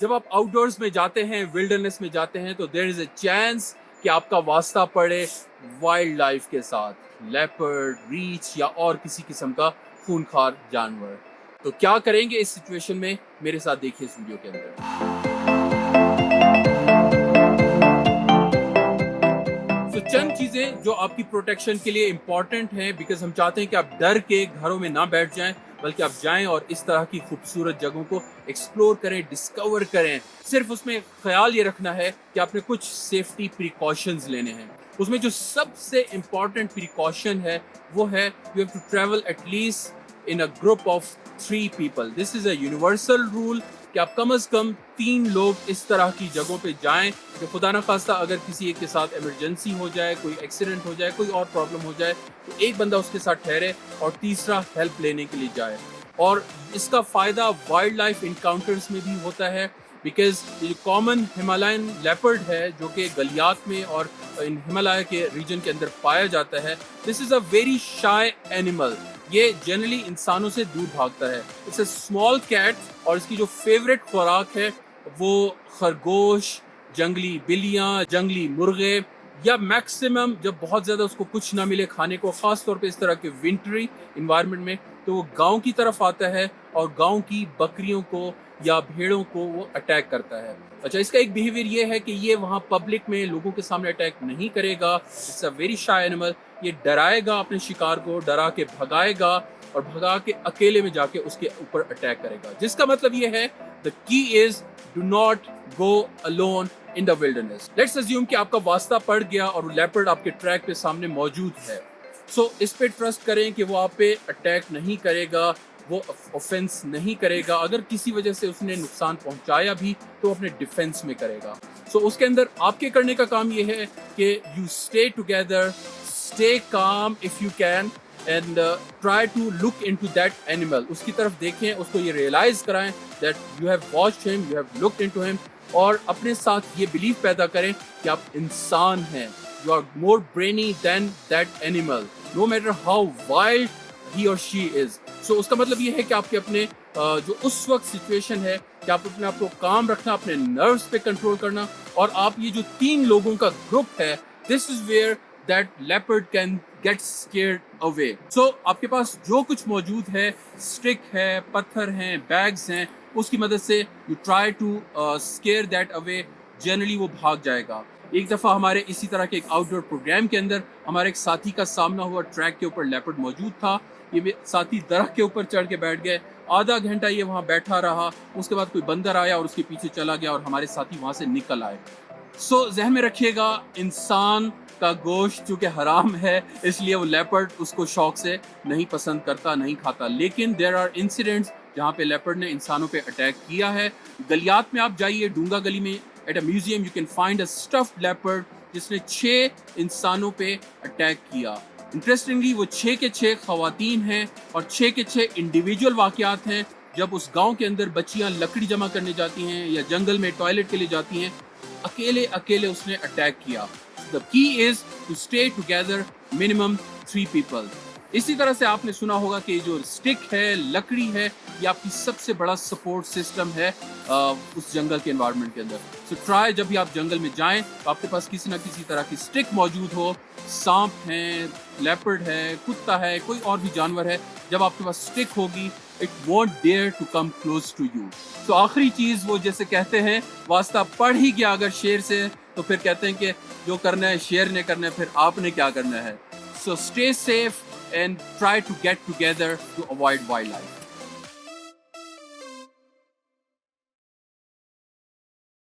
जब आप आउटडोर्स में जाते हैं, विल्डरनेस में जाते हैं, तो देयर इज अ चांस कि आपका वास्ता पड़े वाइल्ड लाइफ के साथ, लेपर्ड, रीछ या और किसी किस्म का खूनखार जानवर। तो क्या करेंगे इस सिचुएशन में, मेरे साथ देखिए इस वीडियो के अंदर। तो चंद चीजें जो आपकी प्रोटेक्शन के लिए इंपॉर्टेंट हैं, बिकॉज हम चाहते हैं कि आप डर के घरों में ना बैठ जाएं, बल्कि आप जाएं और इस तरह की खूबसूरत जगहों को एक्सप्लोर करें, डिस्कवर करें। सिर्फ उसमें ख्याल ये रखना है कि आपने कुछ सेफ्टी प्रिकॉशंस लेने हैं। उसमें जो सबसे इम्पॉर्टेंट प्रिकॉशन है वो है you have to travel at least in a group of 3 people। This is a universal rule कि आप कम से कम 3 लोग इस तरह की जगहों पे जाएं कि खुदा न खास्ता अगर किसी एक के साथ इमरजेंसी हो जाए, कोई एक्सीडेंट हो जाए, कोई और प्रॉब्लम हो जाए, तो एक बंदा उसके साथ ठहरे और तीसरा हेल्प लेने के लिए जाए। और इसका फ़ायदा वाइल्ड लाइफ इनकाउंटर्स में भी होता है, बिकॉज ये कॉमन हिमालयन लेपर्ड है जो कि गलियात में और इन हिमालय के रीजन के अंदर पाया जाता है। This is a very shy animal. ये जनरली इंसानों से दूर भागता है। इट्स अ स्मॉल कैट और इसकी जो फेवरेट खुराक है वो खरगोश, जंगली बिल्लियाँ, जंगली मुर्गे, या मैक्सिमम जब बहुत ज़्यादा उसको कुछ ना मिले खाने को, ख़ास तौर पे इस तरह के विंटरी इन्वायरमेंट में, तो वो गांव की तरफ आता है और गांव की बकरियों को या भेड़ों को वो अटैक करता है। अच्छा, इसका एक बिहेवियर ये है कि ये वहाँ पब्लिक में लोगों के सामने अटैक नहीं करेगा। It's a very shy animal. ये डराएगा अपने शिकार को, डरा के भगाएगा और भगा के अकेले में जाके उसके ऊपर अटैक करेगा। जिसका मतलब ये है the key is do not go alone in the wilderness. Let's assume कि आपका वास्ता पड़ गया और लेपर्ड आपके ट्रैक पे सामने मौजूद है। सो इस पे ट्रस्ट करें कि वो आप पे अटैक नहीं करेगा, वो ऑफेंस नहीं करेगा। अगर किसी वजह से उसने नुकसान पहुंचाया भी तो वो अपने डिफेंस में करेगा। सो उसके अंदर आपके करने का काम ये है कि you stay together, stay calm if you can and try to look into that animal। उसकी तरफ देखें, उसको ये realize कराएं that you have watched him, you have looked into him, और अपने साथ ये belief पैदा करें कि आप इंसान हैं। You are more brainy than that animal, no matter how wild he or she is। So उसका मतलब ये है कि आपके अपने जो उस वक्त सिचुएशन है कि आप अपने आप को काम रखना, अपने नर्व्स पे कंट्रोल करना, और आप ये जो 3 लोगों का ग्रुप है, this is where that leopard can get scared away। So आपके पास जो कुछ मौजूद है, स्टिक है, पत्थर हैं, बैग्स हैं, उसकी मदद से you try to scare that away। Generally वो भाग जाएगा। एक दफ़ा हमारे इसी तरह के एक आउटडोर प्रोग्राम के अंदर हमारे एक साथी का सामना हुआ। ट्रैक के ऊपर लेपर्ड मौजूद था। ये साथी दरख्त के ऊपर चढ़ के बैठ गए। आधा घंटा ये वहाँ बैठा रहा। उसके बाद कोई बंदर आया और उसके पीछे चला गया और हमारे साथी वहाँ से निकल आए। सो जहन में रखिएगा, इंसान का गोश्त चूँकि हराम है, इसलिए वो लेपर्ड उसको शौक से नहीं पसंद करता, नहीं खाता। लेकिन देयर आर इंसिडेंट्स जहाँ पे लेपर्ड ने इंसानों पे अटैक किया है। गलियात में आप जाइए, डूंगा गली में, at a museum you can find a stuffed leopard जिसने 6 इंसानों पे अटैक किया। इंटरेस्टिंगली वो 6 के 6 खवातीन हैं और 6 के 6 इंडिविजुअल वाक़यात हैं। जब उस गांव के अंदर बच्चियां लकड़ी जमा करने जाती हैं या जंगल में टॉयलेट के लिए जाती हैं, अकेले अकेले उसने अटैक किया। The key is to stay together, minimum 3 people। इसी तरह से आपने सुना होगा कि जो स्टिक है, लकड़ी है, ये आपकी सबसे बड़ा सपोर्ट सिस्टम है उस जंगल के एनवायरनमेंट के अंदर। सो ट्राई, जब भी आप जंगल में जाएं तो आपके पास किसी ना किसी तरह की स्टिक मौजूद हो। सांप है, लेपर्ड है, कुत्ता है, कोई और भी जानवर है, जब आपके पास स्टिक होगी, it won't dare to come close to you. तो आखिरी चीज़, वो जैसे कहते हैं, वास्ता पड़ ही गया अगर शेर से, तो फिर कहते हैं कि जो करना है शेर ने करना है, फिर आपने क्या करना है। So stay safe and try to get together to avoid wildlife।